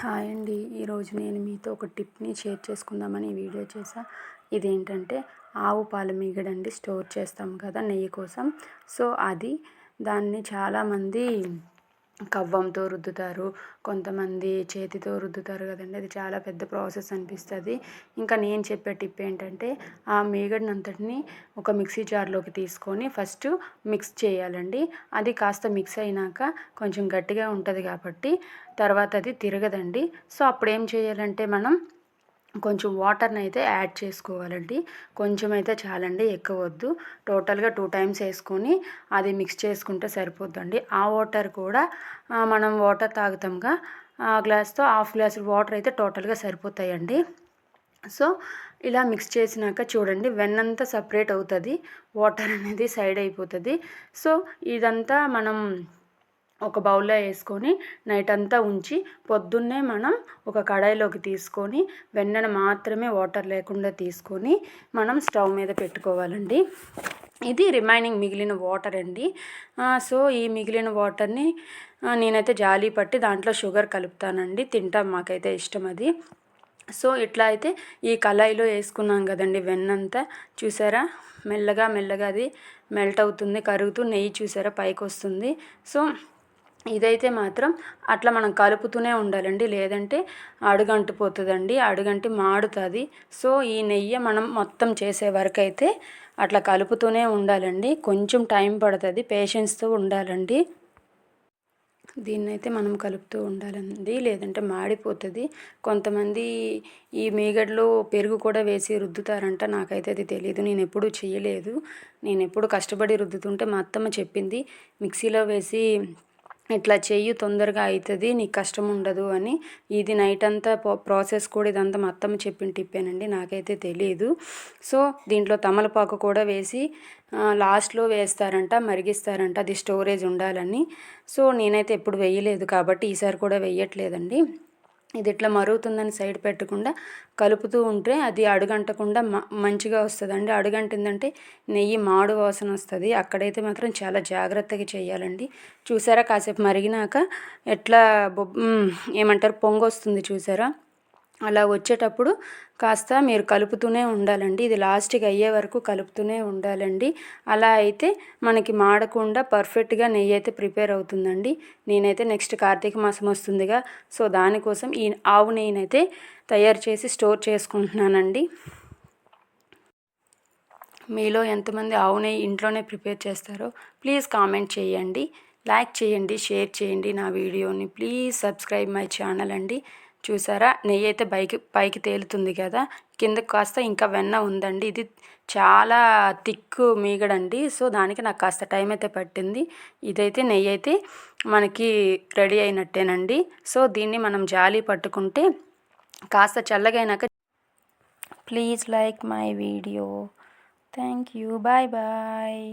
Hi అండి. ఈరోజు నేను మీతో ఒక టిప్ని షేర్ చేసుకుందామని ఈ వీడియో చేశా. ఇదేంటంటే ఆవు పాల మీగడండి. స్టోర్ చేస్తాం కదా నెయ్యి కోసం. సో దాన్ని చాలామంది కవ్వంతో రుద్దుతారు, కొంతమంది చేతితో రుద్దుతారు కదండి. అది చాలా పెద్ద ప్రాసెస్ అనిపిస్తుంది. ఇంకా నేను చెప్పే టిప్ ఏంటంటే ఆ మీగడనంతటిని ఒక మిక్సీ జార్లోకి తీసుకొని ఫస్ట్ మిక్స్ చేయాలండి. అది కాస్త మిక్స్ అయినాక కొంచెం గట్టిగా ఉంటుంది కాబట్టి తర్వాత అది తిరగదండి. సో అప్పుడు ఏం చేయాలంటే మనం కొంచెం వాటర్ని అయితే యాడ్ చేసుకోవాలండి. కొంచెం అయితే చాలండి, ఎక్కువ వద్దు. టోటల్గా 2 టైమ్స్ వేసుకొని అది మిక్స్ చేసుకుంటే సరిపోద్దండి. ఆ వాటర్ కూడా మనం వాటర్ తాగుతాంగా ఆ గ్లాస్తో హాఫ్ గ్లాస్ వాటర్ అయితే టోటల్గా సరిపోతాయండి. సో ఇలా మిక్స్ చేసినాక చూడండి, వెన్నంతా సపరేట్ అవుతుంది, వాటర్ అనేది సైడ్ అయిపోతుంది. సో ఇదంతా మనం ఒక బౌల్లో వేసుకొని నైట్ అంతా ఉంచి పొద్దున్నే మనం ఒక కడాయిలోకి తీసుకొని వెన్నను మాత్రమే వాటర్ లేకుండా తీసుకొని మనం స్టవ్ మీద పెట్టుకోవాలండి. ఇది రిమైనింగ్ మిగిలిన వాటర్ అండి. సో ఈ మిగిలిన వాటర్ని నేనైతే జాలి పట్టి దాంట్లో షుగర్ కలుపుతానండి. తింటాం, మాకైతే ఇష్టం అది. సో ఇట్లా అయితే ఈ కళాయిలో వేసుకున్నాం కదండి వెన్నంతా, చూసారా మెల్లగా మెల్లగా అది మెల్ట్ అవుతుంది, కరుగుతూ నెయ్యి చూసారా పైకి వస్తుంది. సో ఇదైతే మాత్రం అట్లా మనం కలుపుతూనే ఉండాలండి, లేదంటే అడుగంటిపోతుందండి, అడుగంటి మాడుతుంది. సో ఈ నెయ్యి మనం మొత్తం చేసే వరకు అయితే అట్లా కలుపుతూనే ఉండాలండి. కొంచెం టైం పడుతుంది, పేషెన్స్తో ఉండాలండి. దీన్నైతే మనం కలుపుతూ ఉండాలండి, లేదంటే మాడిపోతుంది. కొంతమంది ఈ మీగడలో పెరుగు కూడా వేసి రుద్దుతారంట, నాకైతే అది తెలియదు, నేను ఎప్పుడూ చేయలేదు. నేను ఎప్పుడు కష్టపడి రుద్దుతుంటే మా అత్తమ్మ చెప్పింది, మిక్సీలో వేసి ఇట్లా చెయ్యి తొందరగా అవుతుంది, నీకు కష్టం ఉండదు అని. ఇది నైట్ అంతా ప్రాసెస్ కూడా ఇదంతా మా అత్తమ్మ చెప్పిన టిప్పేనండి, నాకైతే తెలియదు. సో దీంట్లో తమలపాకు కూడా వేసి లాస్ట్లో వేస్తారంట, మరిగిస్తారంట, అది స్టోరేజ్ ఉండాలని. సో నేనైతే ఎప్పుడు వేయలేదు కాబట్టి ఈసారి కూడా వేయట్లేదండి. ఇది ఇట్లా మరుగుతుందని సైడ్ పెట్టకుండా కలుపుతూ ఉంటే అది అడుగంటకుండా మంచిగా వస్తుందండి. అడుగంటిందంటే నెయ్యి మాడు వాసన వస్తుంది, అక్కడైతే మాత్రం చాలా జాగ్రత్తగా చేయాలండి. చూసారా కాసేపు మరిగినాక ఎట్లా ఏమంటారు పొంగొస్తుంది చూసారా, అలా వచ్చేటప్పుడు కాస్త మీరు కలుపుతూనే ఉండాలండి. ఇది లాస్ట్కి అయ్యే వరకు కలుపుతూనే ఉండాలండి. అలా అయితే మనకి మాడకుండా పర్ఫెక్ట్గా నెయ్యి అయితే ప్రిపేర్ అవుతుందండి. నేనైతే నెక్స్ట్ కార్తీక మాసం వస్తుందిగా, సో దానికోసం ఈ ఆవు నెయ్యినైతే తయారు చేసి స్టోర్ చేసుకుంటున్నానండి. మీలో ఎంతమంది ఆవు నెయ్యి ఇంట్లోనే ప్రిపేర్ చేస్తారో ప్లీజ్ కామెంట్ చేయండి, లైక్ చేయండి, షేర్ చేయండి నా వీడియోని. ప్లీజ్ సబ్స్క్రైబ్ మై ఛానల్ అండి. చూసారా నెయ్యి అయితే పైకి తేలుతుంది కదా, కిందకి కాస్త ఇంకా వెన్న ఉందండి. ఇది చాలా థిక్ మీగడండి, సో దానికి నాకు కాస్త టైం అయితే పట్టింది. ఇదైతే నెయ్యి అయితే మనకి రెడీ అయినట్టేనండి. సో దీన్ని మనం జాలి పట్టుకుంటే కాస్త చల్లగైనాక please like my video. Thank you, bye bye.